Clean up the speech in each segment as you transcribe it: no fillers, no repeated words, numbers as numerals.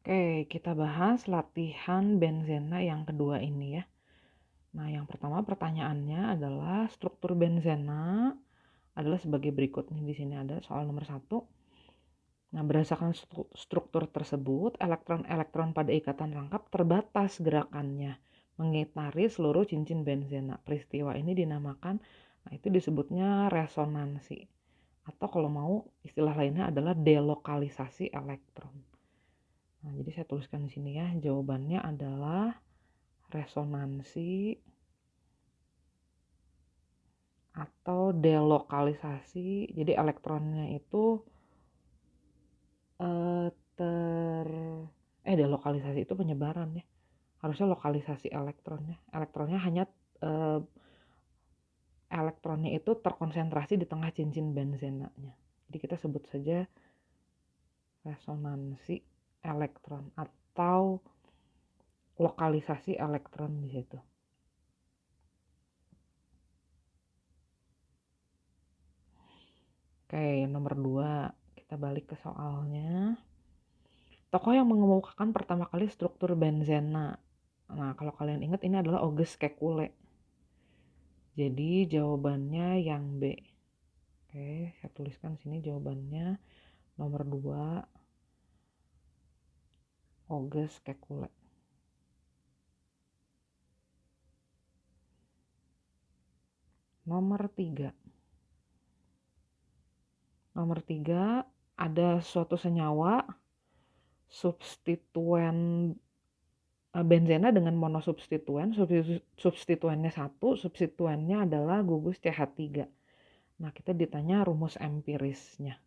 Oke, kita bahas latihan benzena yang kedua ini ya. Nah, yang pertama pertanyaannya adalah struktur benzena adalah sebagai berikut nih. Di sini ada soal nomor 1. Nah, berdasarkan struktur tersebut, elektron-elektron pada ikatan rangkap terbatas gerakannya mengitari seluruh cincin benzena. Peristiwa ini dinamakan, nah itu disebutnya resonansi. Atau kalau mau istilah lainnya adalah delokalisasi elektron. Nah, jadi saya tuliskan di sini ya, jawabannya adalah resonansi atau delokalisasi. Jadi elektronnya itu delokalisasi itu penyebaran ya. Harusnya lokalisasi elektronnya. Elektronnya hanya elektronnya itu terkonsentrasi di tengah cincin benzenanya. Jadi kita sebut saja resonansi elektron atau lokalisasi elektron di situ. Oke, nomor 2. Kita balik ke soalnya. Tokoh yang mengemukakan pertama kali struktur benzena. Nah, kalau kalian ingat ini adalah Auguste Kekulé. Jadi jawabannya yang B. Oke, saya tuliskan sini jawabannya nomor 2. Auguste Kekulé. Nomor 3. Nomor 3, ada suatu senyawa substituen benzena dengan monosubstituen. Substituennya 1, substituennya adalah gugus CH3. Nah, kita ditanya rumus empirisnya.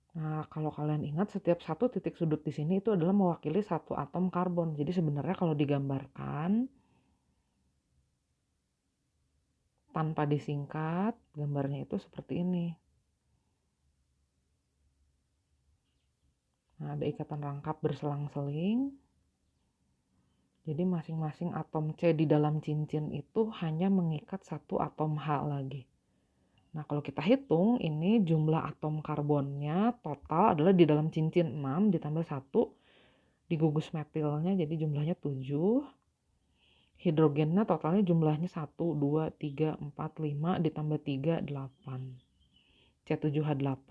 Nah, kalau kalian ingat, setiap satu titik sudut di sini itu adalah mewakili satu atom karbon. Jadi sebenarnya kalau digambarkan tanpa disingkat, gambarnya itu seperti ini. Nah, ada ikatan rangkap berselang-seling. Jadi masing-masing atom C di dalam cincin itu hanya mengikat satu atom H lagi. Nah, kalau kita hitung, ini jumlah atom karbonnya total adalah di dalam cincin 6 ditambah 1 di gugus metilnya, jadi jumlahnya 7. Hidrogennya totalnya jumlahnya 1, 2, 3, 4, 5 ditambah 3, 8. C7H8.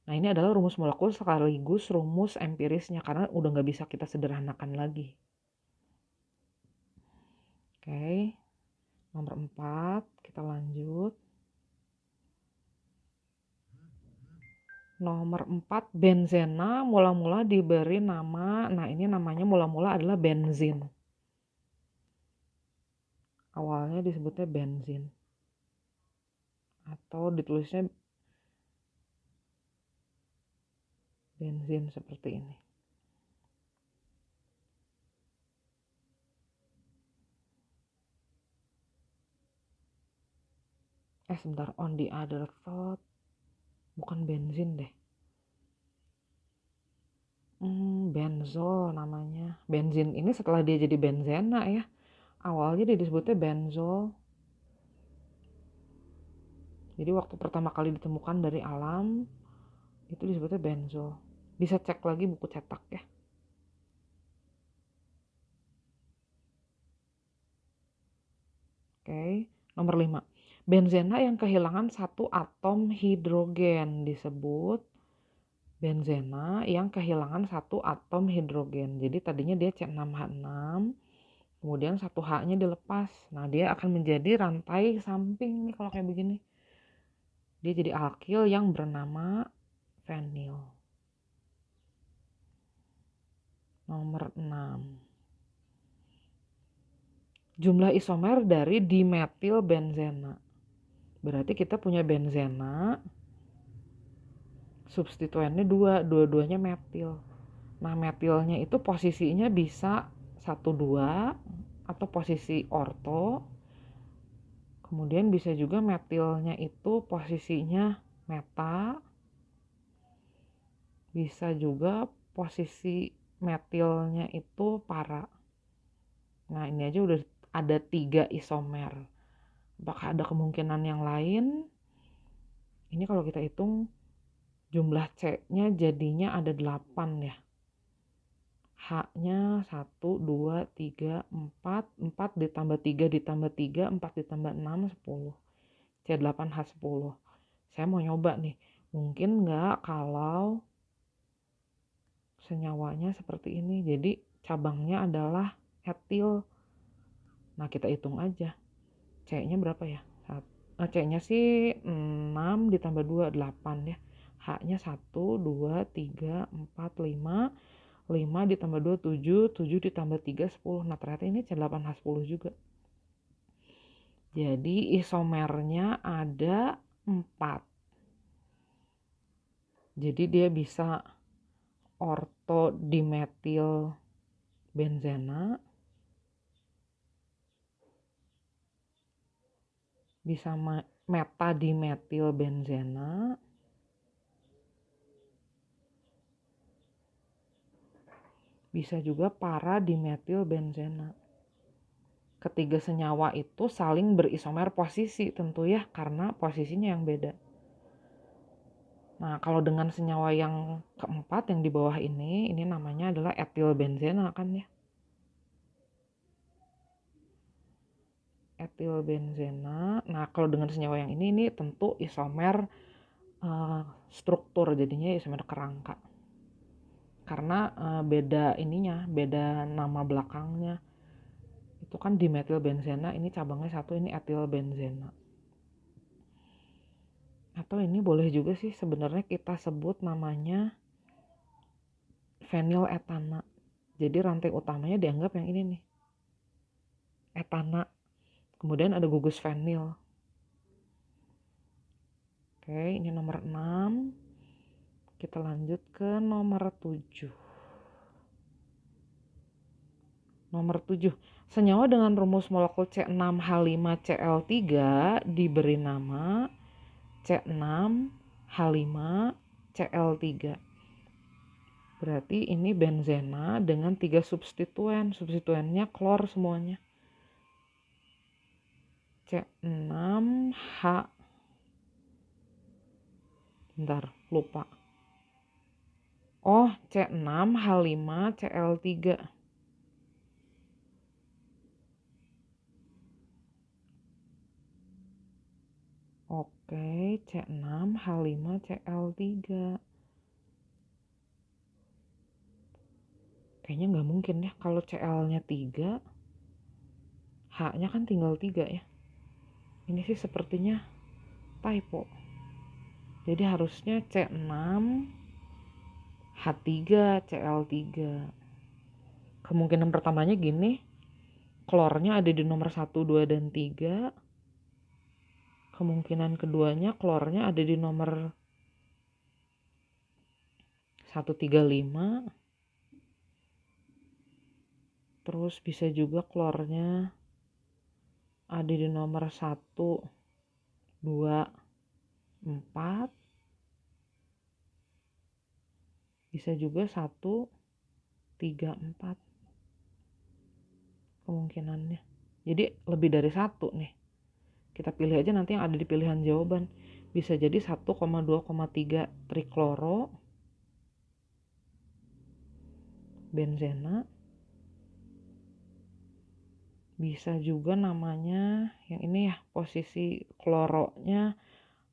Nah, ini adalah rumus molekul sekaligus rumus empirisnya karena udah nggak bisa kita sederhanakan lagi. Oke, nomor 4, kita lanjut. Nomor 4, benzena mula-mula diberi nama, nah ini namanya mula-mula adalah benzin. Awalnya disebutnya benzin. Atau ditulisnya benzin seperti ini. Sebentar, on the other thought, bukan benzin deh. Benzol namanya. Benzin ini setelah dia jadi benzena ya. Awalnya dia disebutnya benzol. Jadi waktu pertama kali ditemukan dari alam, itu disebutnya benzol. Bisa cek lagi buku cetak ya. Oke, nomor 5. Benzena yang kehilangan satu atom hidrogen disebut benzena yang kehilangan satu atom hidrogen. Jadi tadinya dia C6H6, kemudian satu H-nya dilepas. Nah, dia akan menjadi rantai samping nih kalau kayak begini. Dia jadi alkil yang bernama fenil. Nomor 6. Jumlah isomer dari dimetil benzena. Berarti kita punya benzena, substituennya dua-duanya metil. Nah, metilnya itu posisinya bisa 1,2 atau posisi orto. Kemudian bisa juga metilnya itu posisinya meta. Bisa juga posisi metilnya itu para. Nah, ini aja udah ada 3 isomer. Apakah ada kemungkinan yang lain? Ini kalau kita hitung Jumlah C-nya jadinya ada 8 ya. H-nya 1, 2, 3, 4, 4 ditambah 3 ditambah 3, 4 ditambah 6, 10. C8H10. Saya mau nyoba nih, mungkin nggak kalau senyawanya seperti ini. Jadi cabangnya adalah etil. Nah, kita hitung aja. C-nya berapa ya? C-nya sih 6 ditambah 2, 8 ya. H-nya 1, 2, 3, 4, 5. 5 ditambah 2, 7. 7 ditambah 3, 10. Nah, ternyata ini C8H10 juga. Jadi isomernya ada 4. Jadi dia bisa ortodimetil benzena, bisa metadimetil benzena, bisa juga paradimetil benzena. Ketiga senyawa itu saling berisomer posisi tentu ya, karena posisinya yang beda. Nah, kalau dengan senyawa yang keempat yang di bawah ini namanya adalah etil benzena kan ya. Etil benzena. Nah, kalau dengan senyawa yang ini tentu isomer struktur, jadinya isomer kerangka. Karena beda nama belakangnya. Itu kan dimetil benzena, ini cabangnya satu, ini etil benzena. Atau ini boleh juga sih sebenarnya kita sebut namanya fenyl etana. Jadi rantai utamanya dianggap yang ini nih, etana. Kemudian ada gugus fenyl. Oke, ini nomor 6. Kita lanjut ke nomor 7. Nomor 7. Senyawa dengan rumus molekul C6H5Cl3 diberi nama C6H5Cl3. Berarti ini benzena dengan 3 substituen. Substituennya klor semuanya. C6H. Bentar, lupa. Oh, C6H5Cl3. Oke, C6H5Cl3. Kayaknya nggak mungkin ya, kalau Cl-nya 3, H-nya kan tinggal 3 ya. Ini sih sepertinya typo. Jadi harusnya C6H3Cl3. Kemungkinan pertamanya gini, klornya ada di nomor 1, 2, dan 3. Kemungkinan keduanya klornya ada di nomor 1, 3, 5. Terus bisa juga klornya ada di nomor 1, 2, 4. Bisa juga 1, 3, 4 kemungkinannya. Jadi lebih dari 1 nih. Kita pilih aja nanti yang ada di pilihan jawaban. Bisa jadi 1,2,3 trikloro benzena. Bisa juga namanya yang ini ya, posisi kloronya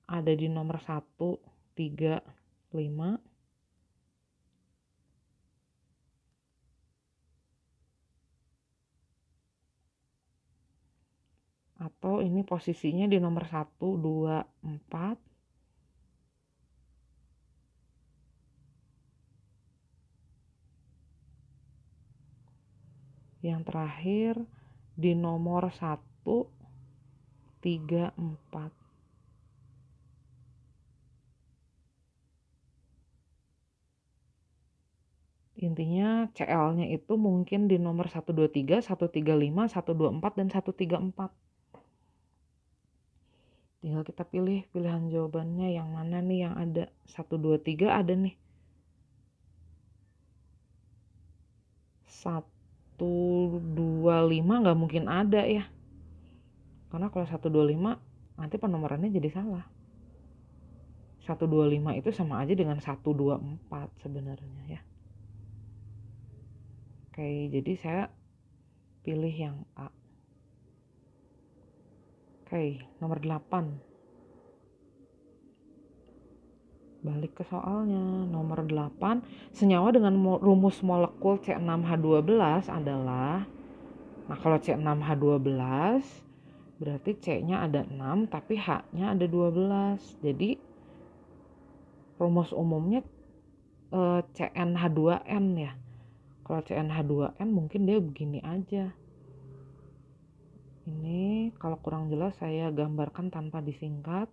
ada di nomor 1, 3, 5. Atau ini posisinya di nomor 1, 2, 4. Yang terakhir di nomor 1, 3, 4. Intinya Cl-nya itu mungkin di nomor 123, 135, 124, dan 134. Tinggal kita pilih pilihan jawabannya yang mana nih yang ada. 123 ada nih. 125 nggak mungkin ada ya. Karena kalau 125 nanti penomorannya jadi salah. 125 itu sama aja dengan 124 sebenarnya ya. Oke, jadi saya pilih yang A. Oke, nomor 8. Balik ke soalnya. Nomor 8, senyawa dengan rumus molekul C6H12 adalah, nah kalau C6H12 berarti C-nya ada 6 tapi H-nya ada 12. Jadi rumus umumnya CnH2n ya. Kalau CnH2n mungkin dia begini aja. Ini kalau kurang jelas saya gambarkan tanpa disingkat.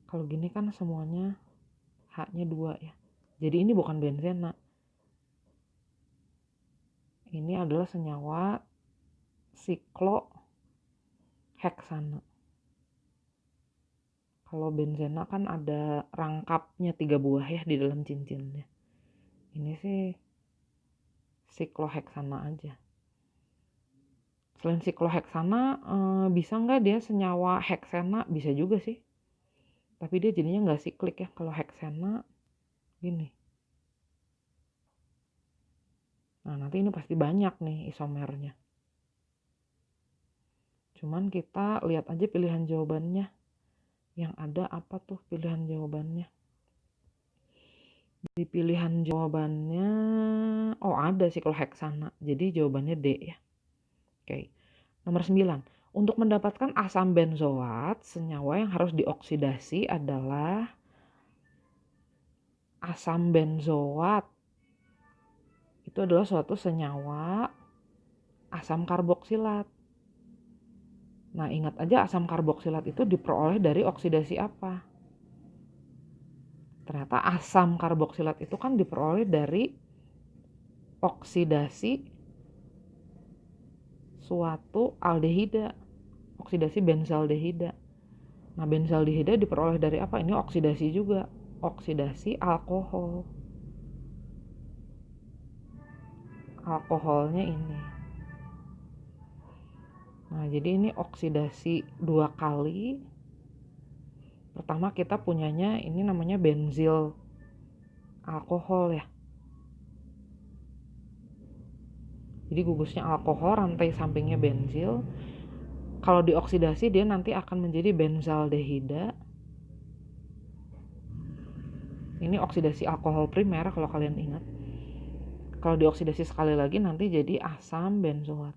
Kalau gini kan semuanya H-nya 2 ya. Jadi ini bukan benzena. Ini adalah senyawa sikloheksana. Kalau benzena kan ada rangkapnya 3 buah ya di dalam cincinnya. Ini sih sikloheksana aja. Selain sikloheksana, bisa nggak dia senyawa heksena? Bisa juga sih. Tapi dia jadinya nggak siklik ya. Kalau heksena gini. Nah nanti ini pasti banyak nih isomernya. Cuman kita lihat aja pilihan jawabannya. Yang ada apa tuh pilihan jawabannya? Di pilihan jawabannya, oh ada sikloheksana. Jadi jawabannya D ya. Oke. Nomor 9. Untuk mendapatkan asam benzoat, senyawa yang harus dioksidasi adalah asam benzoat. Itu adalah suatu senyawa asam karboksilat. Nah, ingat aja asam karboksilat itu diperoleh dari oksidasi apa? Ternyata asam karboksilat itu kan diperoleh dari oksidasi suatu aldehida, oksidasi benzaldehida. Nah, benzaldehida diperoleh dari apa? Ini oksidasi juga, oksidasi alkohol. Alkoholnya ini. Nah, jadi ini oksidasi 2 kali. Pertama kita punyanya ini namanya benzil alkohol ya. Jadi gugusnya alkohol, rantai sampingnya benzil. Kalau dioksidasi dia nanti akan menjadi benzaldehida. Ini oksidasi alkohol primer kalau kalian ingat. Kalau dioksidasi sekali lagi nanti jadi asam benzoat.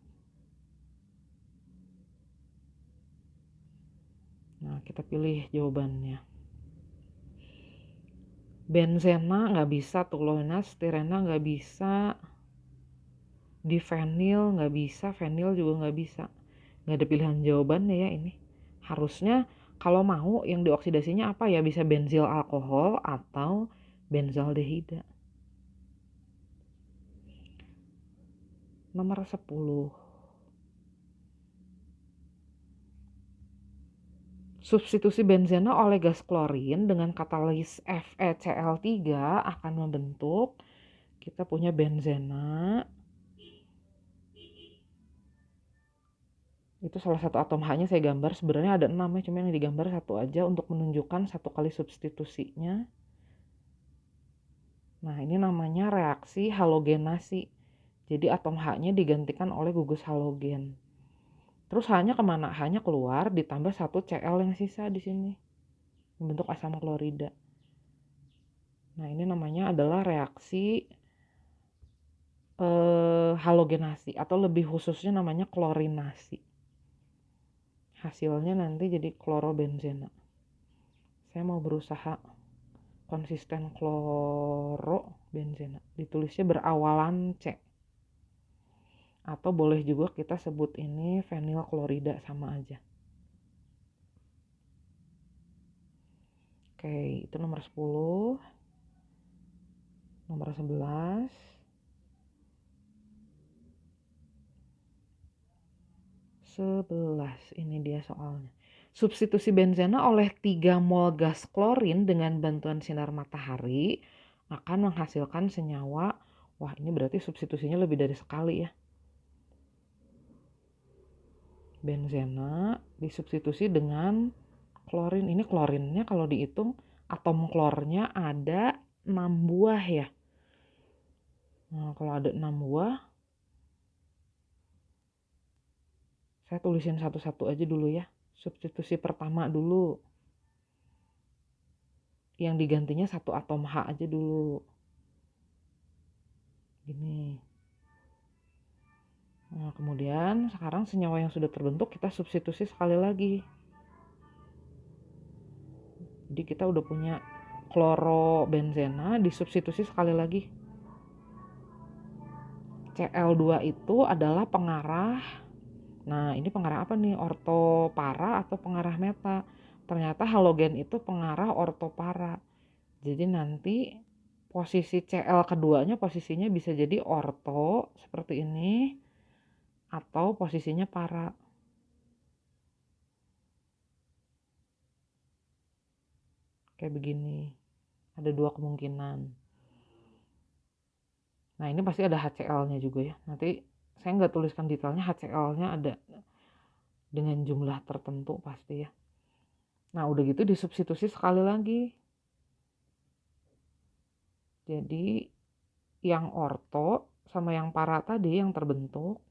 Nah, kita pilih jawabannya. Benzena nggak bisa, toluena, stirena nggak bisa, difenil nggak bisa, fenil juga nggak bisa. Nggak ada pilihan jawabannya ya ini. Harusnya kalau mau yang dioksidasinya apa ya, bisa benzil alkohol atau benzaldehida. Nomor 10. Substitusi benzena oleh gas klorin dengan katalis FeCl3 akan membentuk, kita punya benzena. Itu salah satu atom H-nya saya gambar. Sebenarnya ada 6 ya, cuma yang digambar satu aja untuk menunjukkan satu kali substitusinya. Nah, ini namanya reaksi halogenasi. Jadi atom H-nya digantikan oleh gugus halogen. Terus H-nya kemana? H-nya keluar, ditambah 1 Cl yang sisa di sini, membentuk asam klorida. Nah, ini namanya adalah reaksi halogenasi, atau lebih khususnya namanya klorinasi. Hasilnya nanti jadi klorobenzena. Saya mau berusaha konsisten klorobenzena. Ditulisnya berawalan C. Atau boleh juga kita sebut ini fenil klorida, sama aja. Oke, itu nomor 10. Nomor 11. Ini dia soalnya. Substitusi benzena oleh 3 mol gas klorin dengan bantuan sinar matahari akan menghasilkan senyawa. Wah, ini berarti substitusinya lebih dari sekali ya. Benzena disubstitusi dengan Klorin, ini klorinnya kalau dihitung atom klornya ada 6 buah ya. Nah, kalau ada 6 buah, saya tulisin satu-satu aja dulu ya. Substitusi pertama dulu. Yang digantinya 1 atom H aja dulu. Gini. Nah, kemudian sekarang senyawa yang sudah terbentuk kita substitusi sekali lagi. Jadi kita udah punya klorobenzena, disubstitusi sekali lagi. Cl2 itu adalah pengarah. Nah, ini pengarah apa nih? Ortopara atau pengarah meta? Ternyata halogen itu pengarah ortopara. Jadi nanti posisi Cl keduanya posisinya bisa jadi orto seperti ini atau posisinya para. Kayak begini. Ada 2 kemungkinan. Nah, ini pasti ada HCl-nya juga ya. Nanti saya nggak tuliskan detailnya, HCl-nya ada dengan jumlah tertentu pasti ya. Nah, udah gitu disubstitusi sekali lagi. Jadi yang orto sama yang para tadi yang terbentuk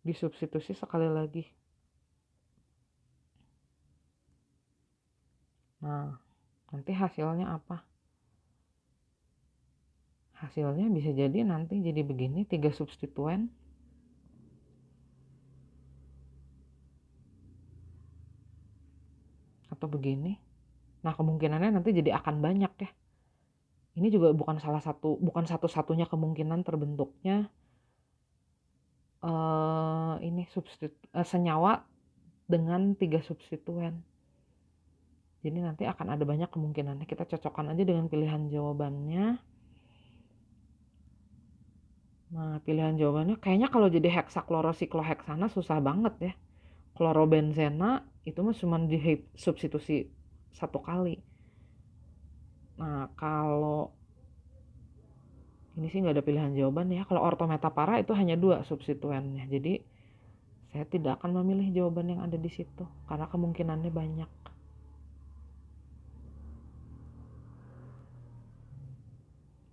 disubstitusi sekali lagi. Nah, nanti hasilnya apa? Hasilnya bisa jadi nanti jadi begini, 3 substituen. Atau begini. Nah, kemungkinannya nanti jadi akan banyak ya. Ini juga bukan satu-satunya kemungkinan terbentuknya senyawa dengan 3 substituen. Jadi nanti akan ada banyak kemungkinannya. Kita cocokkan aja dengan pilihan jawabannya. Nah, pilihan jawabannya kayaknya kalau jadi heksaklorosikloheksana susah banget ya. Klorobenzena itu mah cuma disubstitusi 1 kali. Nah, kalau ini sih nggak ada pilihan jawaban ya. Kalau ortometapara itu hanya 2 substituennya. Jadi saya tidak akan memilih jawaban yang ada di situ karena kemungkinannya banyak.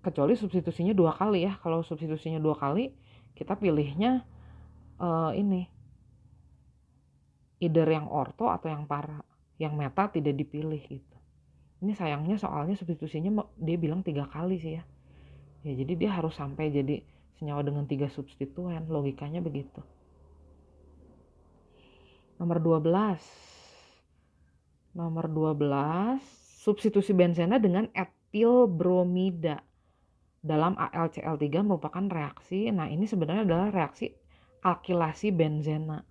Kecuali substitusinya 2 kali ya. Kalau substitusinya 2 kali, kita pilihnya ini either yang orto atau yang para. Yang meta tidak dipilih gitu. Ini sayangnya soalnya substitusinya dia bilang 3 kali sih ya. Ya jadi dia harus sampai jadi senyawa dengan 3 substituen. Logikanya begitu. Nomor 12. Nomor 12, substitusi benzena dengan etil bromida dalam AlCl3 merupakan reaksi. Nah, ini sebenarnya adalah reaksi alkilasi benzena.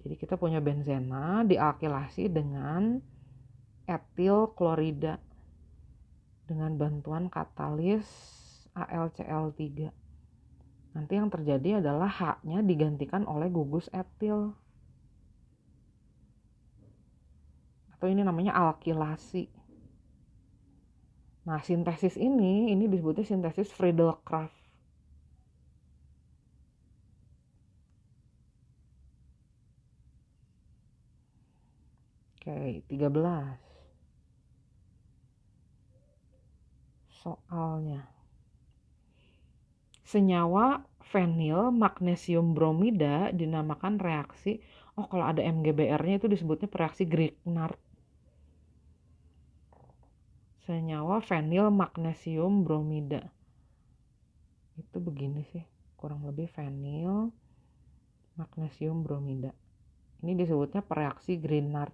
Jadi kita punya benzena dialkilasi dengan etil klorida dengan bantuan katalis AlCl3. Nanti yang terjadi adalah H-nya digantikan oleh gugus etil. Atau ini namanya alkilasi. Nah, sintesis ini disebutnya sintesis Friedel-Crafts. Oke, 13. Soalnya. Senyawa fenil magnesium bromida dinamakan reaksi, kalau ada MgBr-nya itu disebutnya reaksi Grignard. Senyawa fenil magnesium bromida. Itu begini sih, kurang lebih fenil magnesium bromida. Ini disebutnya reaksi Grignard.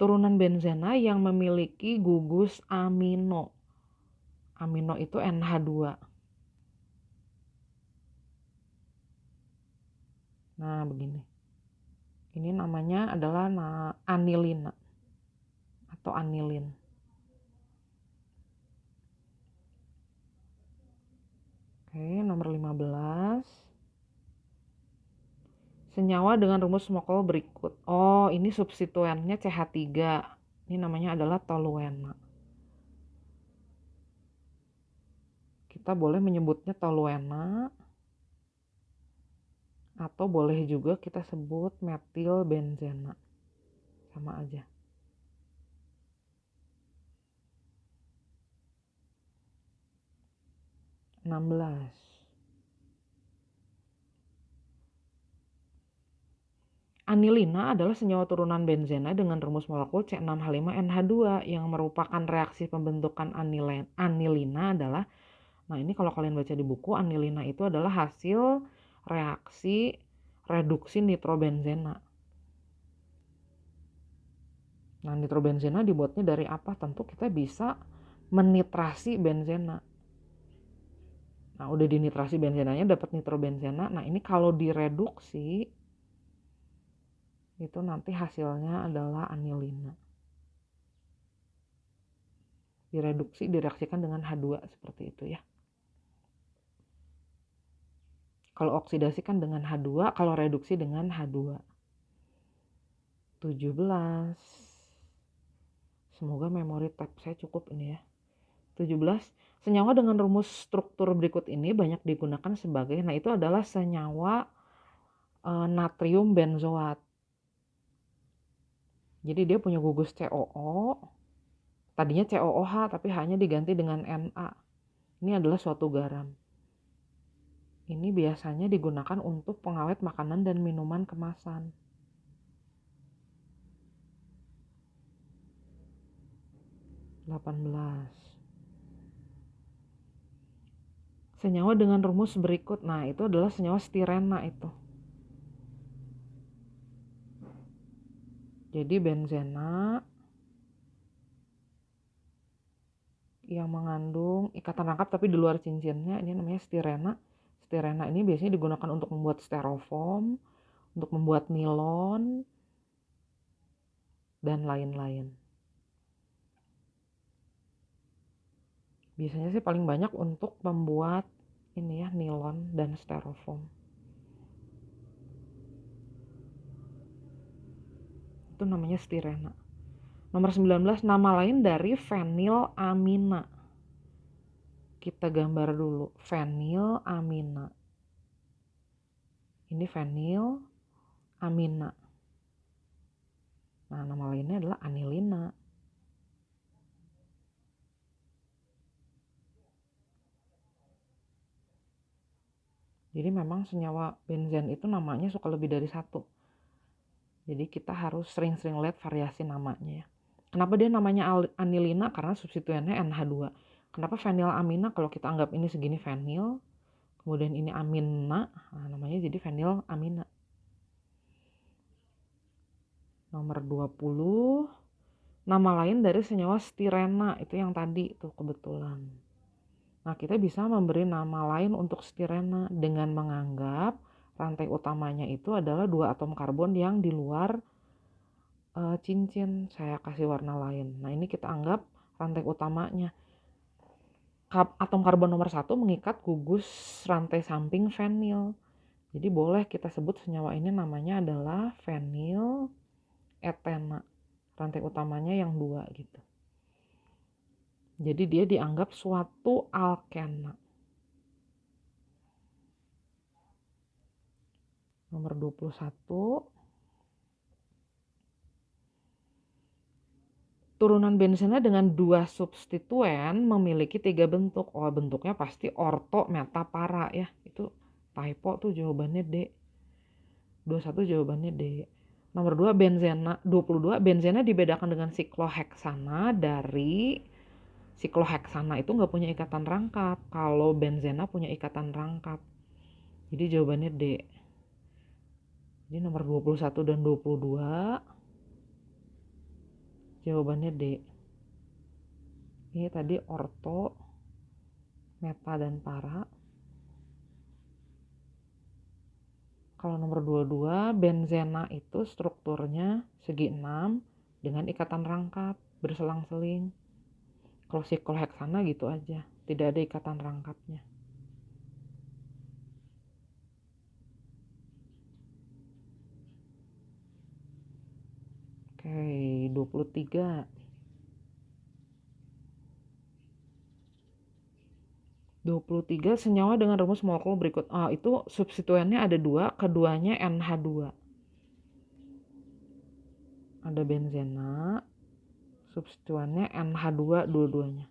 Turunan benzena yang memiliki gugus amino. Amino itu NH2. Nah, begini. Ini namanya adalah anilina atau anilin. Oke, nomor 15. Senyawa dengan rumus molekul berikut. Oh, ini substituennya CH3. Ini namanya adalah toluena. Kita boleh menyebutnya toluena atau boleh juga kita sebut metil benzena. Sama aja. Anilina adalah senyawa turunan benzena dengan rumus molekul C6H5NH2 yang merupakan reaksi pembentukan anilina adalah, nah ini kalau kalian baca di buku, anilina itu adalah hasil reaksi reduksi nitrobenzena. Nah, nitrobenzena dibuatnya dari apa? Tentu kita bisa menitrasi benzena. Nah, udah dinitrasi benzenanya dapat nitrobenzena. Nah, ini kalau direduksi itu nanti hasilnya adalah anilina. Direaksikan dengan H2 seperti itu ya. Kalau oksidasi kan dengan H2, kalau reduksi dengan H2. 17. Semoga memori tab saya cukup ini ya. 17. Senyawa dengan rumus struktur berikut ini banyak digunakan sebagai, nah itu adalah senyawa natrium benzoat. Jadi dia punya gugus COO, tadinya COOH tapi hanya diganti dengan Na. Ini adalah suatu garam. Ini biasanya digunakan untuk pengawet makanan dan minuman kemasan. Senyawa dengan rumus berikut, nah itu adalah senyawa stirena itu. Jadi benzena yang mengandung ikatan rangkap tapi di luar cincinnya, ini namanya stirena. Stirena ini biasanya digunakan untuk membuat styrofoam, untuk membuat nilon, dan lain-lain. Biasanya sih paling banyak untuk membuat ini ya, nilon dan styrofoam. Itu namanya stirena. Nomor 19, nama lain dari fenilamina. Kita gambar dulu, fenilamina. Ini fenilamina. Nah, nama lainnya adalah anilina. Jadi memang senyawa benzen itu namanya suka lebih dari satu. Jadi kita harus sering-sering lihat variasi namanya ya. Kenapa dia namanya anilina? Karena substituennya NH2. Kenapa fenilamina? Kalau kita anggap ini segini fenil, kemudian ini amina, nah namanya jadi fenilamina. Nomor 20, nama lain dari senyawa stirena, itu yang tadi tuh kebetulan. Nah, kita bisa memberi nama lain untuk stirena dengan menganggap rantai utamanya itu adalah 2 atom karbon yang di luar cincin. Saya kasih warna lain. Nah, ini kita anggap rantai utamanya. Atom karbon nomor 1 mengikat gugus rantai samping fenil. Jadi boleh kita sebut senyawa ini namanya adalah fenil etena. Rantai utamanya yang 2 gitu. Jadi dia dianggap suatu alkena. Nomor 21. Turunan benzena dengan 2 substituen memiliki 3 bentuk. Oh, bentuknya pasti orto, meta, para ya. Itu typo tuh jawabannya D. 21 jawabannya D. Nomor 2 benzena, 22 benzena dibedakan dengan sikloheksana dari sikloheksana itu nggak punya ikatan rangkap. Kalau benzena punya ikatan rangkap. Jadi jawabannya D. Jadi nomor 21 dan 22 jawabannya D. Ini tadi orto, meta, dan para. Kalau nomor 22, benzena itu strukturnya segi 6 dengan ikatan rangkap berselang-seling. Kalau sikloheksana gitu aja, tidak ada ikatan rangkapnya. Oke, 23. 23 senyawa dengan rumus molekul berikut. Itu substituennya ada 2, keduanya NH2. Ada benzena, substituennya NH2 dua-duanya.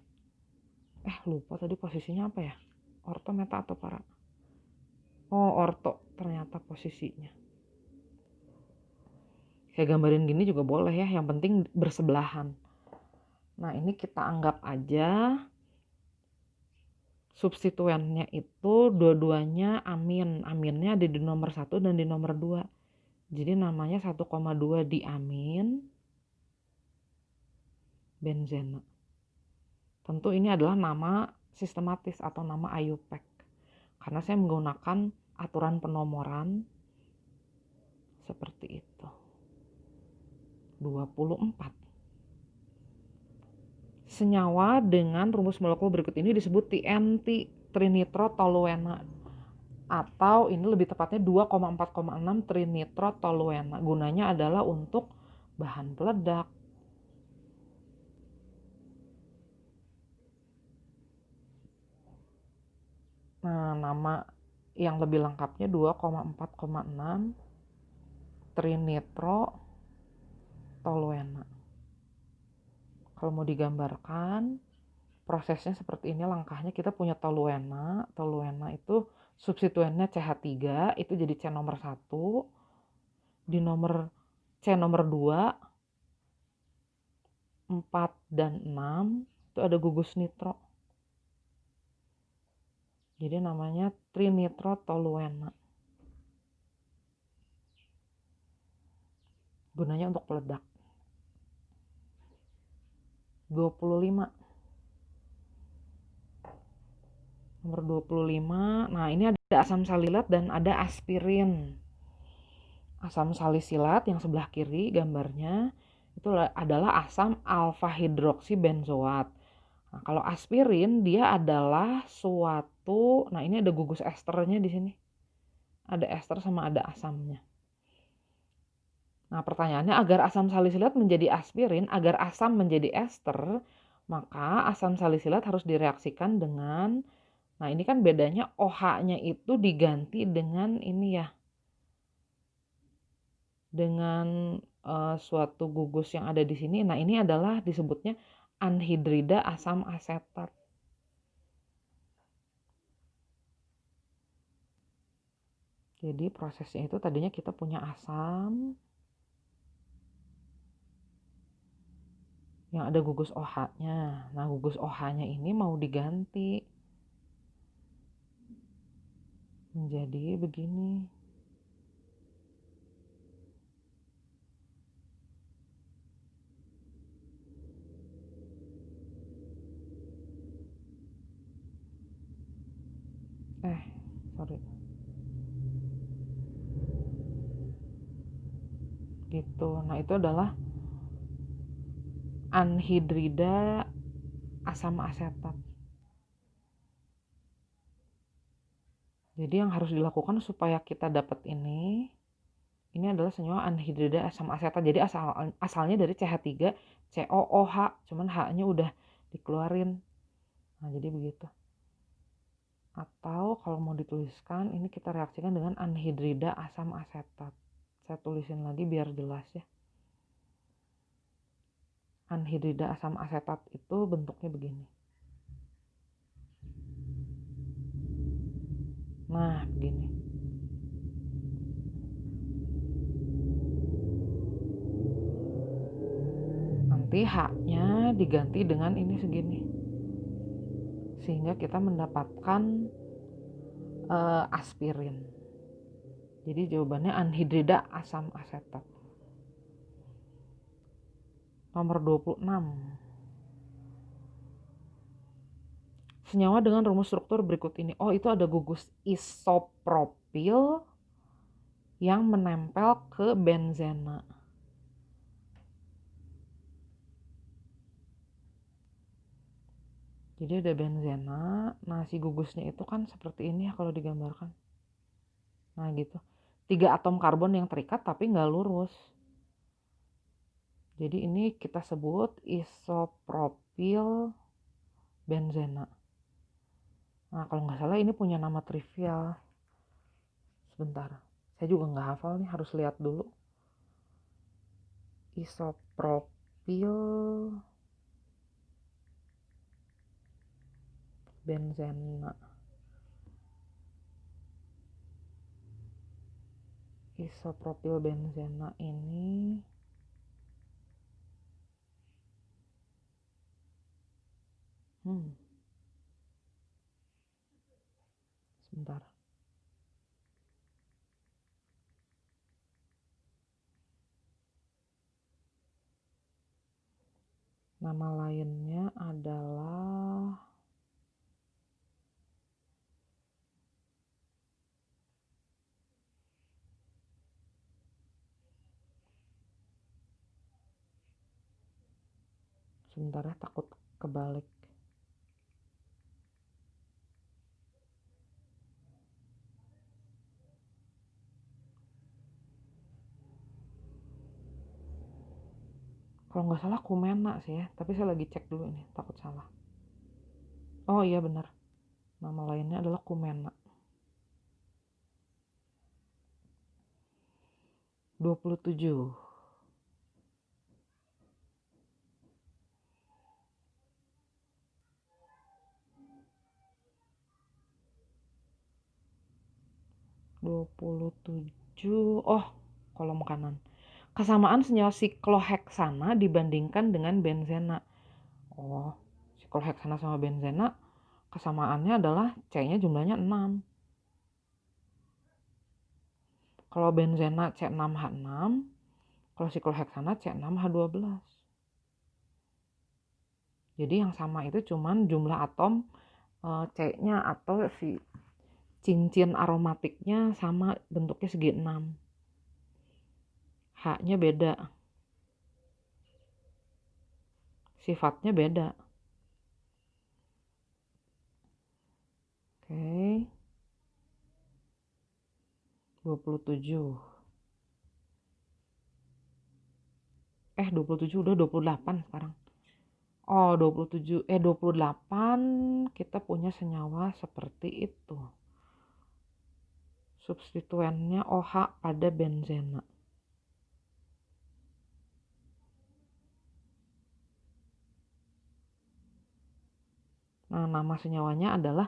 Lupa tadi posisinya apa ya? Orto, meta, atau para? Oh, orto ternyata posisinya. Kayak gambarin gini juga boleh ya, yang penting bersebelahan. Nah, ini kita anggap aja substituennya itu dua-duanya amin. Aminnya ada di nomor 1 dan di nomor 2. Jadi namanya 1,2 diamin benzena. Tentu ini adalah nama sistematis atau nama IUPAC. Karena saya menggunakan aturan penomoran seperti itu. 24. Senyawa dengan rumus molekul berikut ini disebut TNT, trinitrotoluena, atau ini lebih tepatnya 2,4,6 trinitrotoluena. Gunanya adalah untuk bahan peledak. Nah, nama yang lebih lengkapnya 2,4,6 trinitrotoluena. Kalau mau digambarkan, prosesnya seperti ini langkahnya. Kita punya toluena. Toluena itu substituennya CH3, itu jadi C nomor 1. Di nomor C nomor 2, 4 dan 6 itu ada gugus nitro. Jadi namanya trinitrotoluena. Gunanya untuk peledak. 25. Nomor 25. Nah, ini ada asam salilat dan ada aspirin. Asam salisilat yang sebelah kiri gambarnya itu adalah asam alfa hidroksibenzoat. Nah, kalau aspirin dia adalah suatu, nah ini ada gugus esternya di sini. Ada ester sama ada asamnya. Nah, pertanyaannya, agar asam salisilat menjadi aspirin, agar asam menjadi ester, maka asam salisilat harus direaksikan dengan, nah ini kan bedanya OH-nya itu diganti dengan ini ya, dengan suatu gugus yang ada di sini. Nah, ini adalah disebutnya anhidrida asam asetat. Jadi prosesnya itu tadinya kita punya asam yang ada gugus OH-nya. Nah, gugus OH-nya ini mau diganti menjadi begini. Sorry. Gitu. Nah, itu adalah anhidrida asam asetat. Jadi yang harus dilakukan supaya kita dapat ini adalah senyawa anhidrida asam asetat. Jadi asalnya dari CH3 COOH, cuman H-nya udah dikeluarin. Nah, jadi begitu. Atau kalau mau dituliskan, ini kita reaksikan dengan anhidrida asam asetat. Saya tulisin lagi biar jelas ya. Anhidrida asam asetat itu bentuknya begini. Nah, begini. Nanti H-nya diganti dengan ini segini. Sehingga kita mendapatkan aspirin. Jadi jawabannya anhidrida asam asetat. Nomor 26. Senyawa dengan rumus struktur berikut ini. Oh, itu ada gugus isopropil yang menempel ke benzena. Jadi ada benzena. Nah, si gugusnya itu kan seperti ini ya kalau digambarkan. Nah, gitu. 3 atom karbon yang terikat tapi nggak lurus. Jadi ini kita sebut isopropil benzena. Nah kalau nggak salah ini punya nama trivial. Sebentar, saya juga nggak hafal nih, harus lihat dulu. Isopropil benzena. Isopropil benzena ini sebentar. Nama lainnya adalah sebentar ya, takut kebalik. Kalau nggak salah kumena sih ya, tapi saya lagi cek dulu ini, takut salah. Oh iya benar, nama lainnya adalah kumena. 27. Oh, kolom kanan. Kesamaan senyawa sikloheksana dibandingkan dengan benzena. Oh, sikloheksana sama benzena kesamaannya adalah C-nya jumlahnya 6. Kalau benzena C6H6, kalau sikloheksana C6H12. Jadi yang sama itu cuman jumlah atom C-nya atau si cincin aromatiknya sama, bentuknya segi 6. H-nya beda. Sifatnya beda. Oke. 27. 27 udah 28 sekarang. Oh, 28 kita punya senyawa seperti itu. Substituennya OH pada benzena. Nah, nama senyawanya adalah,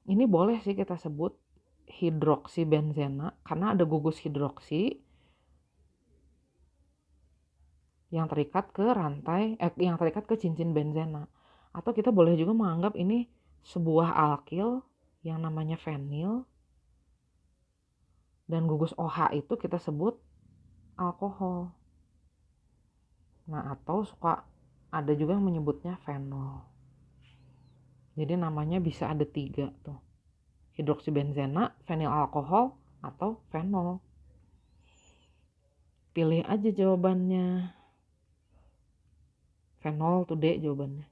ini boleh sih kita sebut hidroksi benzena karena ada gugus hidroksi yang terikat ke yang terikat ke cincin benzena. Atau kita boleh juga menganggap ini sebuah alkil yang namanya fenil, dan gugus OH itu kita sebut alkohol. Nah, atau suka ada juga yang menyebutnya fenol. Jadi namanya bisa ada 3 tuh. Hidroksibenzena, fenil alkohol, atau fenol. Pilih aja jawabannya. Fenol tuh D jawabannya.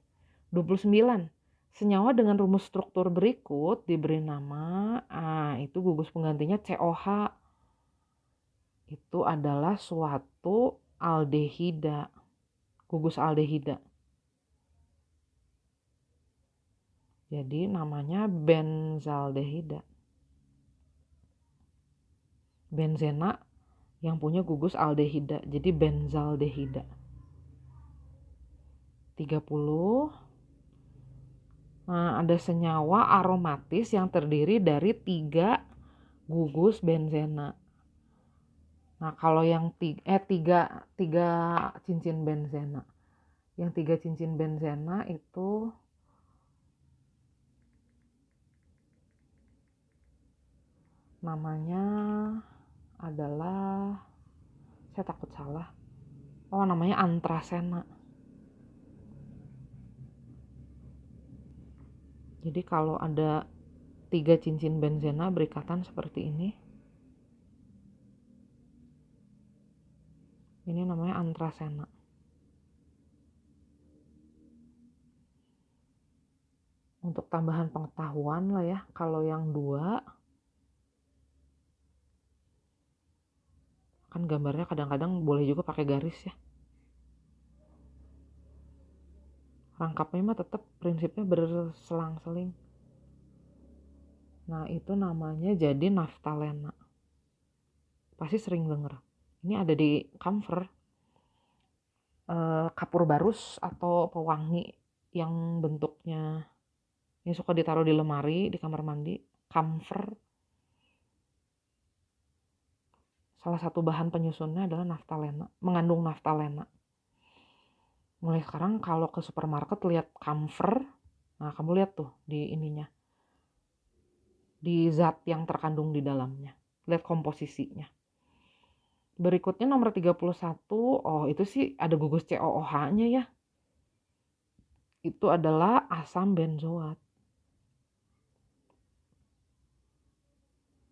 29. Senyawa dengan rumus struktur berikut diberi nama, itu gugus penggantinya COH. Itu adalah suatu aldehida. Gugus aldehida. Jadi namanya benzaldehida. Benzena yang punya gugus aldehida, jadi benzaldehida. 30. Nah, ada senyawa aromatis yang terdiri dari 3 gugus benzena. Nah, kalau yang 3 cincin benzena. Yang 3 cincin benzena itu namanya adalah, saya takut salah. Oh, namanya antrasena. Jadi kalau ada 3 cincin benzena berikatan seperti ini namanya antrasena. Untuk tambahan pengetahuan lah ya, kalau yang 2 kan gambarnya kadang-kadang boleh juga pakai garis ya. rangkapnya mah tetap prinsipnya berselang-seling. Nah itu namanya jadi naftalena. Pasti sering denger. Ini ada di camphor, kapur barus atau pewangi yang bentuknya yang suka ditaruh di lemari di kamar mandi. Camphor, salah satu bahan penyusunnya adalah naftalena, mengandung naftalena. Mulai sekarang kalau ke supermarket lihat camphor, nah kamu lihat tuh di ininya, di zat yang terkandung di dalamnya, lihat komposisinya. Berikutnya nomor 31, oh itu sih ada gugus COOH-nya ya. Itu adalah asam benzoat.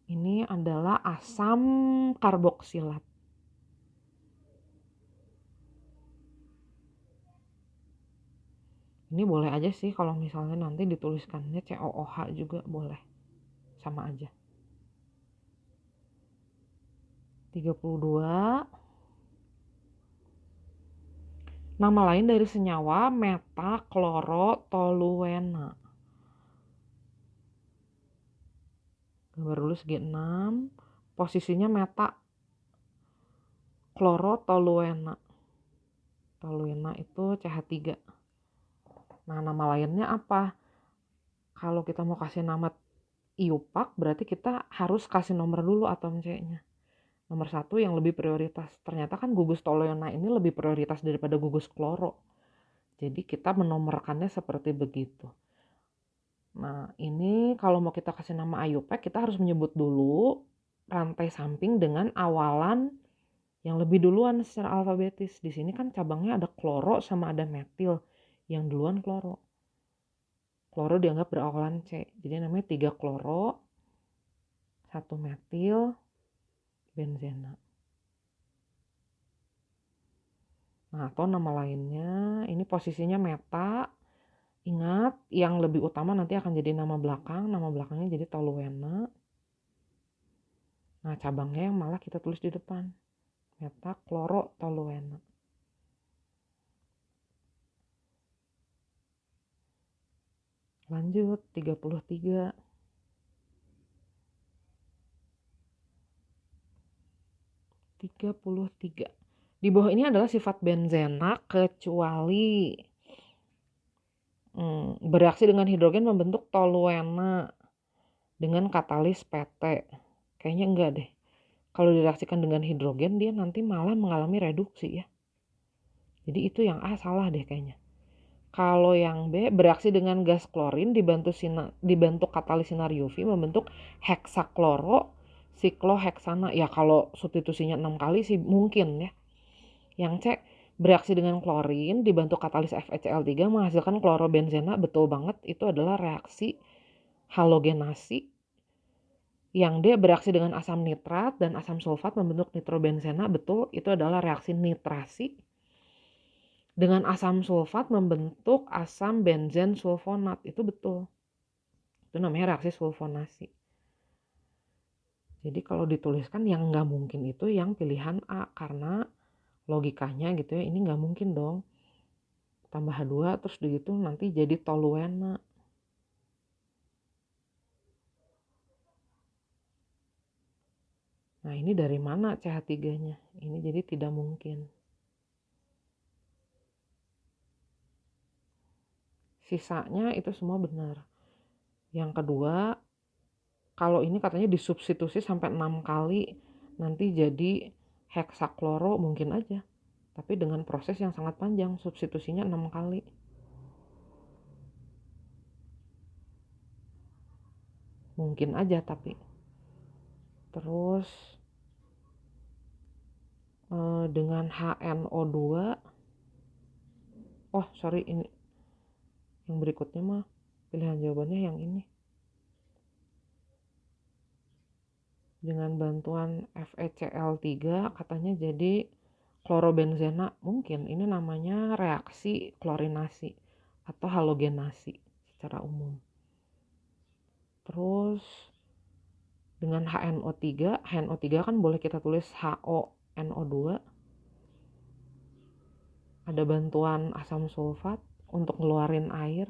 Ini adalah asam karboksilat. Ini boleh aja sih kalau misalnya nanti dituliskannya COOH juga boleh. Sama aja. 32. Nama lain dari senyawa metaklorotoluena. Gambar dulu segi 6. Posisinya metaklorotoluena. Toluena itu CH3. Nah, nama lainnya apa? Kalau kita mau kasih nama IUPAC, berarti kita harus kasih nomor dulu atom C-nya. Nomor 1 yang lebih prioritas. Ternyata kan gugus toluena ini lebih prioritas daripada gugus kloro. Jadi kita menomorkannya seperti begitu. Nah, ini kalau mau kita kasih nama IUPAC, kita harus menyebut dulu rantai samping dengan awalan yang lebih duluan secara alfabetis. Di sini kan cabangnya ada kloro sama ada metil. Yang duluan kloro. Kloro dianggap berawalan C. Jadi namanya 3 kloro, 1 metil, benzena. Nah, atau nama lainnya, ini posisinya meta. Ingat, yang lebih utama nanti akan jadi nama belakang. Nama belakangnya jadi toluena. Nah, cabangnya yang malah kita tulis di depan. Metaklorotoluena. Lanjut, 33. Di bawah ini adalah sifat benzena kecuali bereaksi dengan hidrogen membentuk toluena dengan katalis PT. Kayaknya enggak deh. Kalau direaksikan dengan hidrogen dia nanti malah mengalami reduksi ya. Jadi itu yang A salah deh kayaknya. Kalau yang B bereaksi dengan gas klorin dibantu katalis sinar UV membentuk heksakloro sikloheksana. Ya kalau substitusinya 6 kali sih mungkin ya. Yang C bereaksi dengan klorin dibantu katalis FeCl3 menghasilkan klorobenzena. Betul banget, itu adalah reaksi halogenasi. Yang D bereaksi dengan asam nitrat dan asam sulfat membentuk nitrobenzena. Betul, itu adalah reaksi nitrasi. Dengan asam sulfat membentuk asam benzen sulfonat. Itu betul. Itu namanya reaksi sulfonasi. Jadi kalau dituliskan yang nggak mungkin itu yang pilihan A. Karena logikanya gitu ya, ini nggak mungkin dong. Tambah 2 terus begitu nanti jadi toluena. Nah ini dari mana CH3-nya? Ini jadi tidak mungkin. Sisanya itu semua benar. Yang kedua, kalau ini katanya disubstitusi sampai 6 kali, nanti jadi heksakloro mungkin aja. Tapi dengan proses yang sangat panjang, substitusinya 6 kali. Mungkin aja tapi. Terus dengan HNO2, oh sorry ini yang berikutnya mah pilihan jawabannya yang ini. Dengan bantuan FeCl3 katanya jadi klorobenzena. Mungkin ini namanya reaksi klorinasi atau halogenasi secara umum. Terus dengan HNO3 kan boleh kita tulis HONO2. Ada bantuan asam sulfat. untuk ngeluarin air.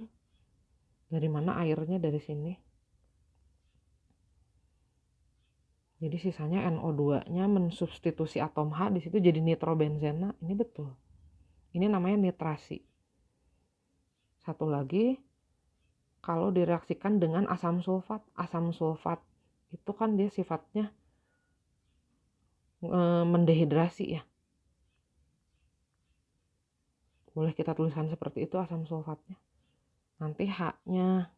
Dari mana airnya? Dari sini. Jadi sisanya NO2-nya mensubstitusi atom H di situ jadi nitrobenzena. Ini betul. Ini namanya nitrasi. Satu lagi, kalau direaksikan dengan asam sulfat. Asam sulfat itu kan dia sifatnya mendehidrasi ya. Boleh kita tuliskan seperti itu asam sulfatnya. Nanti H-nya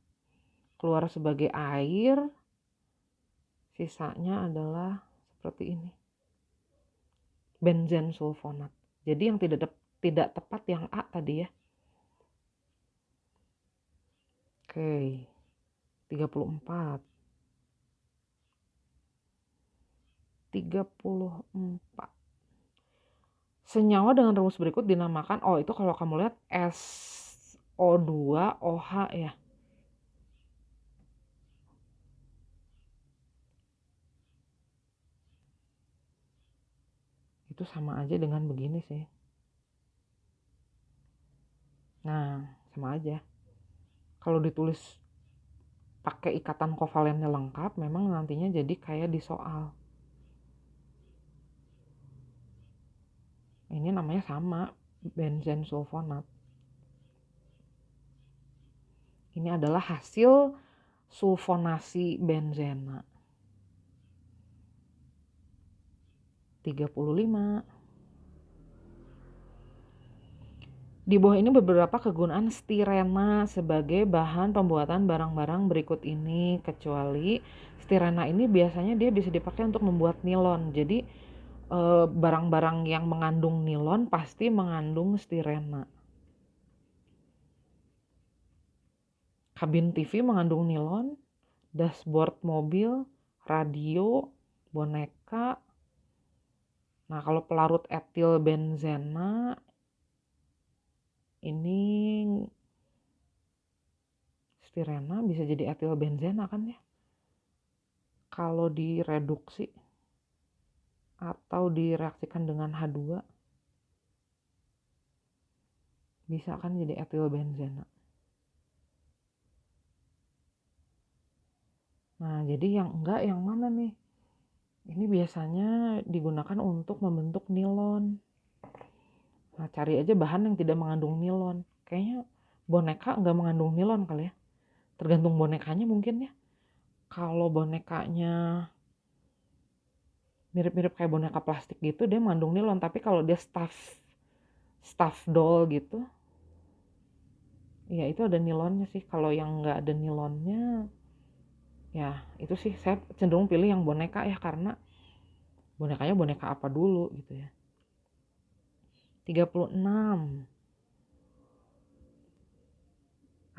keluar sebagai air, sisanya adalah seperti ini. Benzen sulfonat. Jadi yang tidak tepat yang A tadi ya. Oke. 34. Senyawa dengan rumus berikut dinamakan, itu kalau kamu lihat SO2OH ya. Itu sama aja dengan begini sih. Nah, sama aja. Kalau ditulis pakai ikatan kovalennya lengkap, memang nantinya jadi kayak di soal. Ini namanya sama, benzen sulfonat. Ini adalah hasil sulfonasi benzena. 35. Di bawah ini beberapa kegunaan stirena sebagai bahan pembuatan barang-barang berikut ini, kecuali stirena ini biasanya dia bisa dipakai untuk membuat nilon. Jadi barang-barang yang mengandung nilon pasti mengandung stirena. Kabin TV mengandung nilon, dashboard mobil, radio, boneka. Nah, kalau pelarut etil benzena ini stirena bisa jadi etil benzena kan ya? Kalau direduksi atau direaksikan dengan H2 bisa kan jadi etil benzena. Nah, jadi yang enggak yang mana nih? Ini biasanya digunakan untuk membentuk nilon. Nah, cari aja bahan yang tidak mengandung nilon. Kayaknya boneka enggak mengandung nilon kali ya. Tergantung bonekanya mungkin ya. Kalau bonekanya mirip-mirip kayak boneka plastik gitu, dia mengandung nilon. Tapi kalau dia stuff doll gitu, ya itu ada nilonnya sih. Kalau yang enggak ada nilonnya, ya itu sih saya cenderung pilih yang boneka ya, karena bonekanya boneka apa dulu gitu ya. 36.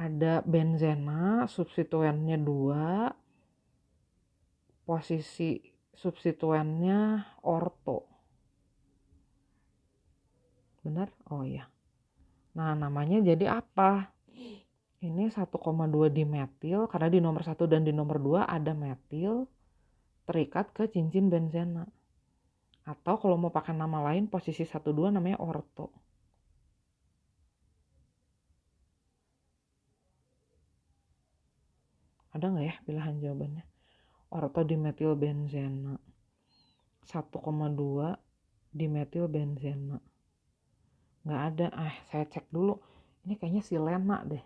Ada benzena, substituennya 2, posisi substituennya orto. Benar? Oh iya. Nah, namanya jadi apa? Ini 1,2 dimetil, karena di nomor 1 dan di nomor 2 ada metil terikat ke cincin benzena. Atau kalau mau pakai nama lain, posisi 1,2 namanya orto. Ada nggak ya pilihan jawabannya? Orto dimetil benzena. 1,2 dimetil benzena. Nggak ada. Saya cek dulu. Ini kayaknya silena deh.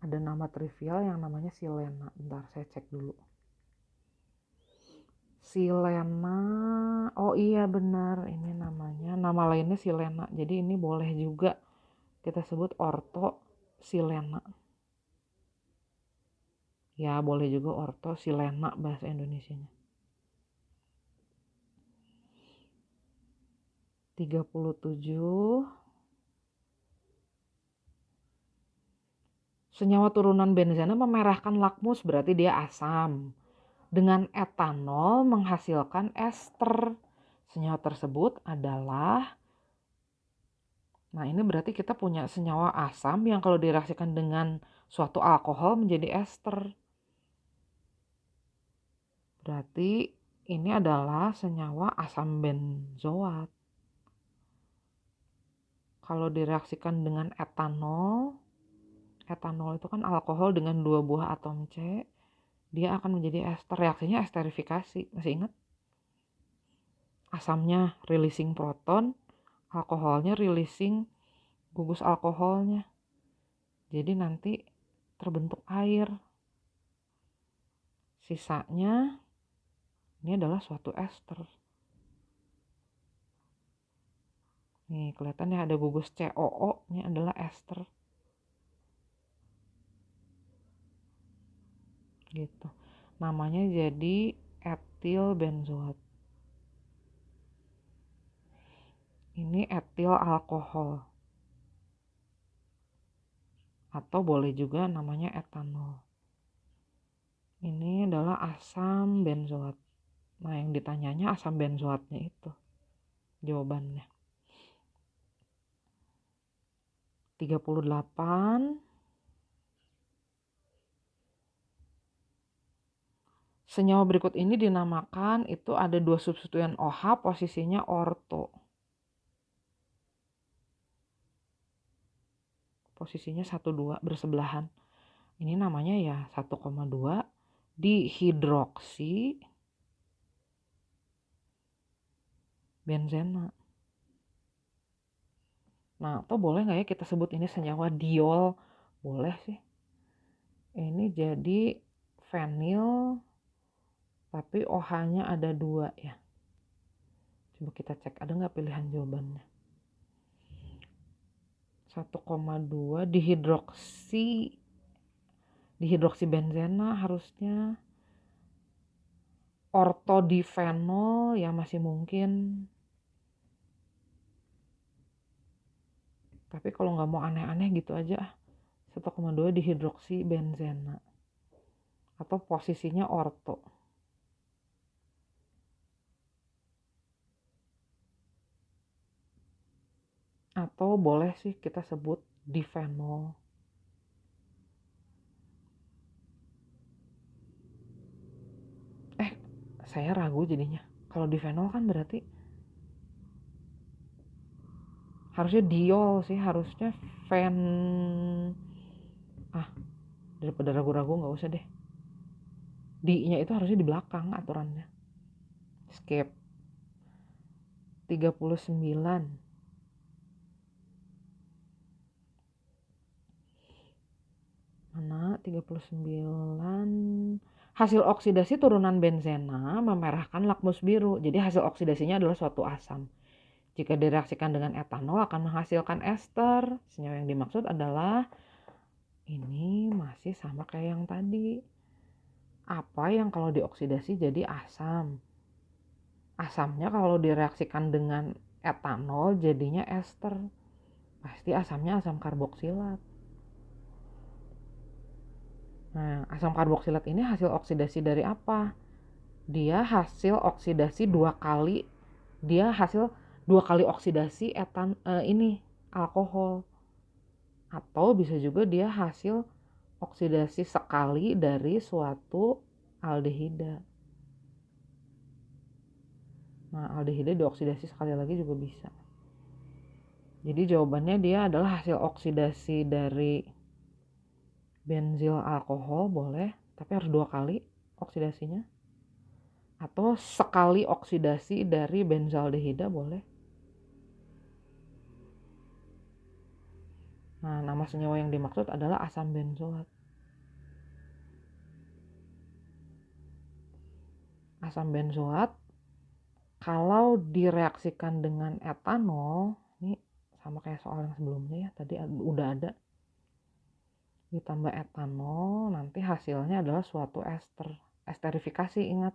Ada nama trivial yang namanya silena. Bentar, saya cek dulu. Silena. Oh iya benar. Ini namanya. Nama lainnya silena. Jadi ini boleh juga kita sebut orto silena. Ya boleh juga orto silena bahasa Indonesianya. 37. Senyawa turunan benzena memerahkan lakmus, berarti dia asam. Dengan etanol menghasilkan ester. Senyawa tersebut adalah, nah ini berarti kita punya senyawa asam yang kalau direaksikan dengan suatu alkohol menjadi ester. Berarti ini adalah senyawa asam benzoat. Kalau direaksikan dengan etanol itu kan alkohol dengan 2 buah atom C, dia akan menjadi ester. Reaksinya esterifikasi, masih ingat? Asamnya releasing proton, alkoholnya releasing gugus alkoholnya. Jadi nanti terbentuk air. Sisanya ini adalah suatu ester. Nih kelihatan ya ada gugus COO, ini adalah ester. Gitu. Namanya jadi etil benzoat. Ini etil alkohol. Atau boleh juga namanya etanol. Ini adalah asam benzoat. Nah, yang ditanyanya asam benzoatnya itu. Jawabannya. 38. Senyawa berikut ini dinamakan, itu ada 2 substituen OH, posisinya orto. Posisinya 1,2 bersebelahan. Ini namanya ya 1,2 dihidroksi benzena. Nah, atau boleh nggak ya kita sebut ini senyawa diol? Boleh sih. Ini jadi fenil, tapi OH-nya ada 2 ya. Coba kita cek, ada nggak pilihan jawabannya? 1,2 dihidroksi benzena harusnya. Ortodifenol ya masih mungkin. Tapi kalau nggak mau aneh-aneh gitu aja, 1,2 dihidroksi benzena. Atau posisinya orto. Atau boleh sih kita sebut difenol. Saya ragu jadinya. Kalau difenol kan berarti harusnya diol sih, harusnya daripada ragu-ragu nggak usah deh. Di-nya itu harusnya di belakang aturannya. Skip. 39. Mana 39? Hasil oksidasi turunan benzena memerahkan lakmus biru. Jadi hasil oksidasinya adalah suatu asam. Jika direaksikan dengan etanol akan menghasilkan ester. Senyawa yang dimaksud adalah ini masih sama kayak yang tadi. Apa yang kalau dioksidasi jadi asam? Asamnya kalau direaksikan dengan etanol jadinya ester. Pasti asamnya asam karboksilat. Nah, asam karboksilat ini hasil oksidasi dari apa? Dia hasil oksidasi 2 kali. Dia hasil 2 kali oksidasi alkohol. Atau bisa juga dia hasil oksidasi sekali dari suatu aldehida. Nah, aldehida dioksidasi sekali lagi juga bisa. Jadi jawabannya dia adalah hasil oksidasi dari benzil alkohol boleh, tapi harus 2 kali oksidasinya. Atau sekali oksidasi dari benzaldehida boleh. Nah, nama senyawa yang dimaksud adalah asam benzoat. Asam benzoat kalau direaksikan dengan etanol, ini sama kayak soal yang sebelumnya ya, tadi udah ada. Ditambah etanol, nanti hasilnya adalah suatu ester. Esterifikasi, ingat.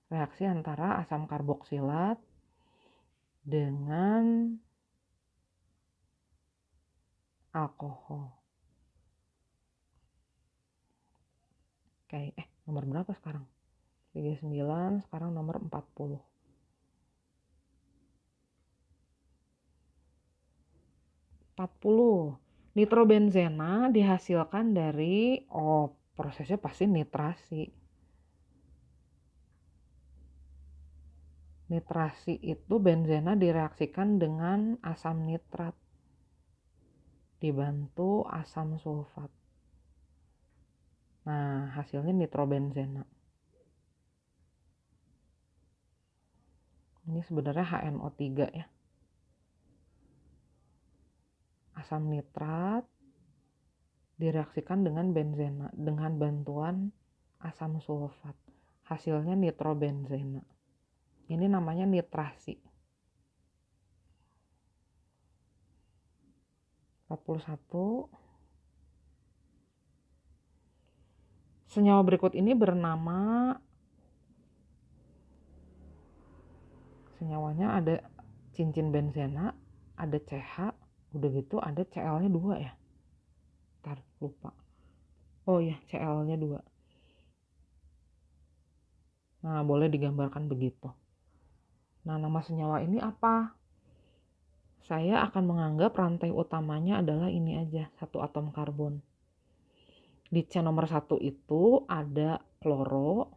Reaksi antara asam karboksilat dengan alkohol. Oke, nomor berapa sekarang? 39, sekarang nomor 40. 40. Nitrobenzena dihasilkan dari, prosesnya pasti nitrasi. Nitrasi itu benzena direaksikan dengan asam nitrat. dibantu asam sulfat. Nah, hasilnya nitrobenzena. Ini sebenarnya HNO3 ya. Asam nitrat direaksikan dengan benzena dengan bantuan asam sulfat. Hasilnya nitrobenzena. Ini namanya nitrasi. 41. Senyawa berikut ini bernama, senyawanya ada cincin benzena, ada CH, udah gitu ada Cl-nya 2 ya. Ntar lupa. Oh ya, Cl-nya 2. Nah, boleh digambarkan begitu. Nah, nama senyawa ini apa? Saya akan menganggap rantai utamanya adalah ini aja, satu atom karbon. Di C nomor 1 itu ada kloro,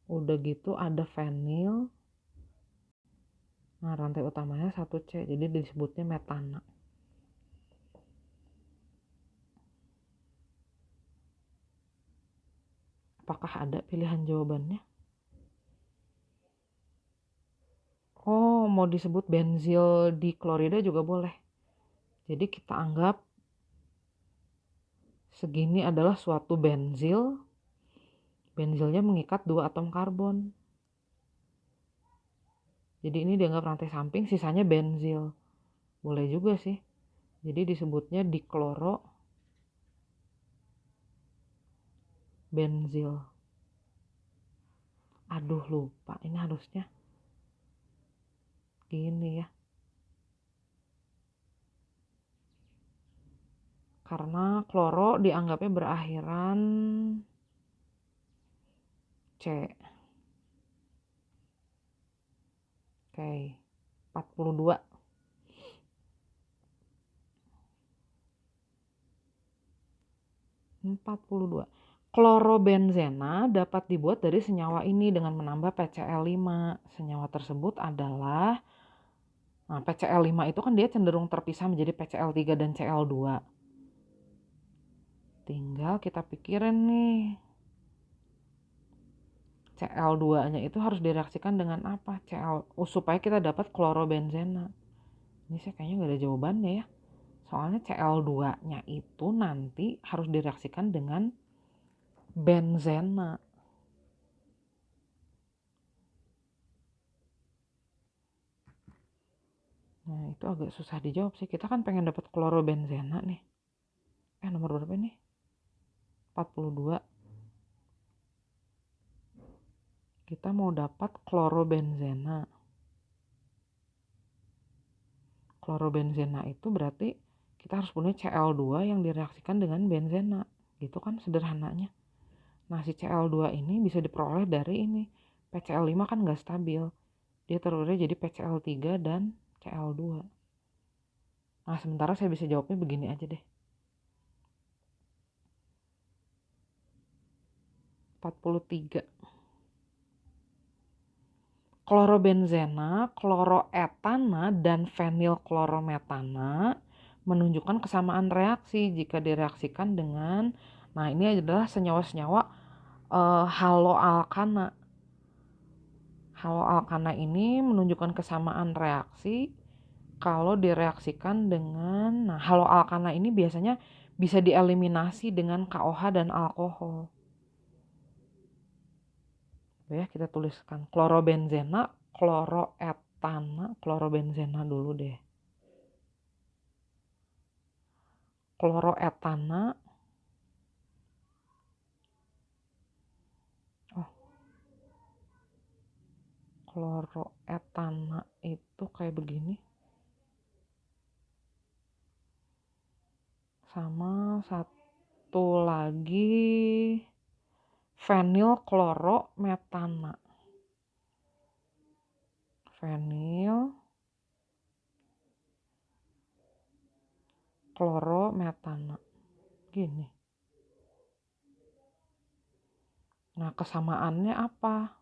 udah gitu ada fenil. Nah, rantai utamanya 1C, jadi disebutnya metana. Apakah ada pilihan jawabannya? Oh, mau disebut benzil diklorida juga boleh. Jadi kita anggap segini adalah suatu benzil. Benzilnya mengikat 2 atom karbon. Jadi ini dianggap rantai samping, sisanya benzil. Boleh juga sih. Jadi disebutnya dikloro benzil. Aduh, lupa. Ini harusnya gini ya. Karena kloro dianggapnya berakhiran C. Oke, 42. Klorobenzena dapat dibuat dari senyawa ini dengan menambah PCl5. Senyawa tersebut adalah, nah PCl5 itu kan dia cenderung terpisah menjadi PCl3 dan Cl2. Tinggal kita pikirin nih, Cl2-nya itu harus direaksikan dengan apa? Supaya kita dapat klorobenzena. Ini sih kayaknya nggak ada jawabannya ya. Soalnya Cl2-nya itu nanti harus direaksikan dengan benzena. Nah, itu agak susah dijawab sih. Kita kan pengen dapat klorobenzena nih. Nomor berapa nih? 42. Kita mau dapat klorobenzena. Klorobenzena itu berarti kita harus punya Cl2 yang direaksikan dengan benzena. Gitu kan sederhananya. Nah, si Cl2 ini bisa diperoleh dari ini. PCl5 kan nggak stabil. Dia terurai jadi PCl3 dan Cl2. Nah, sementara saya bisa jawabnya begini aja deh. 43. Klorobenzena, kloroetana, dan fenilklorometana menunjukkan kesamaan reaksi jika direaksikan dengan, nah ini adalah senyawa-senyawa haloalkana. Haloalkana ini menunjukkan kesamaan reaksi kalau direaksikan dengan, nah haloalkana ini biasanya bisa dieliminasi dengan KOH dan alkohol. Ya, kita tuliskan klorobenzena, klorobenzena dulu deh. Kloroetana, kloroetana itu kayak begini. Sama satu lagi fenilklorometana. Fenilklorometana. Gini. Nah, kesamaannya apa?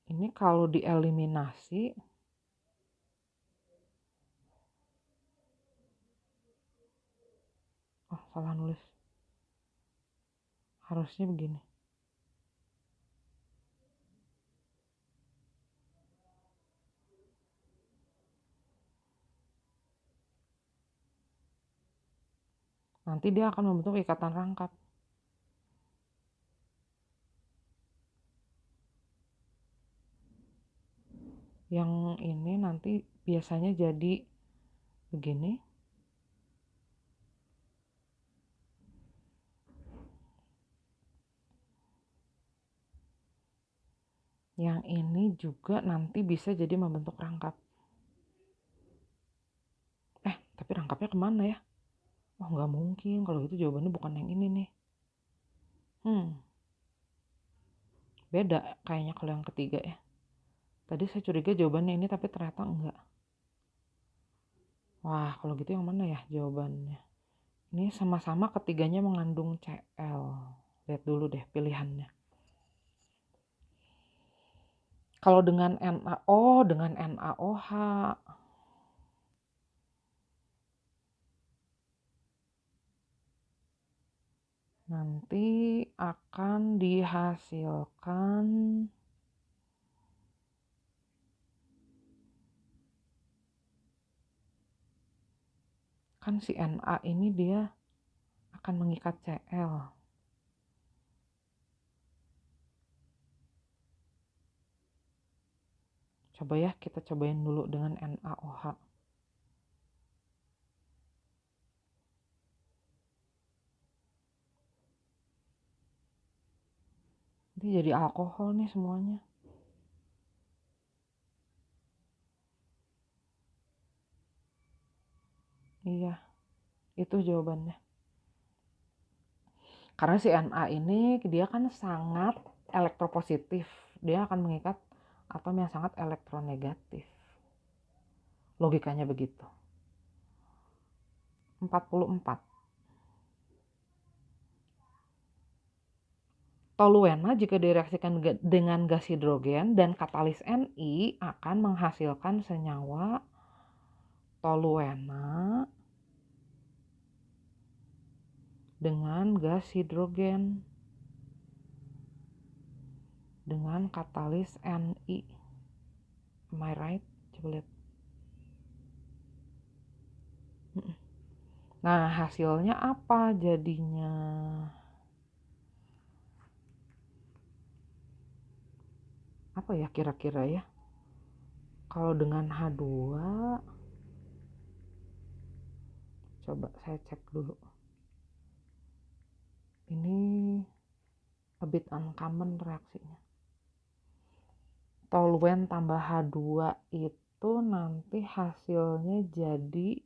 Ini kalau dieliminasi salah nulis. Harusnya begini. Nanti dia akan membentuk ikatan rangkap. Yang ini nanti biasanya jadi begini. Yang ini juga nanti bisa jadi membentuk rangkap. Tapi rangkapnya kemana ya? Oh, nggak mungkin. Kalau gitu jawabannya bukan yang ini nih. Beda kayaknya kalau yang ketiga ya. Tadi saya curiga jawabannya ini, tapi ternyata enggak. Wah, kalau gitu yang mana ya jawabannya? Ini sama-sama ketiganya mengandung Cl. Lihat dulu deh pilihannya. Kalau dengan NaO, dengan NaOH. Nanti akan dihasilkan kan si Na ini dia akan mengikat Cl. Coba ya, kita cobain dulu dengan NaOH. Ini jadi alkohol nih semuanya. Iya, itu jawabannya. Karena si Na ini dia kan sangat elektropositif. Dia akan mengikat atom yang sangat elektronegatif. Logikanya begitu. 44. Toluena jika direaksikan dengan gas hidrogen dan katalis Ni akan menghasilkan senyawa toluena dengan gas hidrogen dengan katalis Ni. Am I right? Coba lihat. Nah, hasilnya apa jadinya? Apa ya kira-kira ya? Kalau dengan H2, coba saya cek dulu. Ini a bit uncommon reaksinya. Toluen tambah H2 itu nanti hasilnya jadi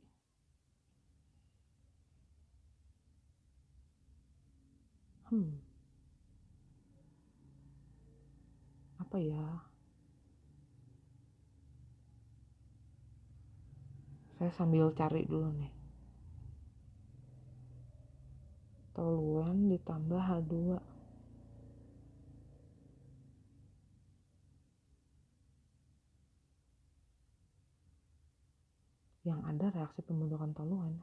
apa ya? Saya sambil cari dulu nih. Toluen ditambah H2. Yang ada reaksi pembentukan toluen.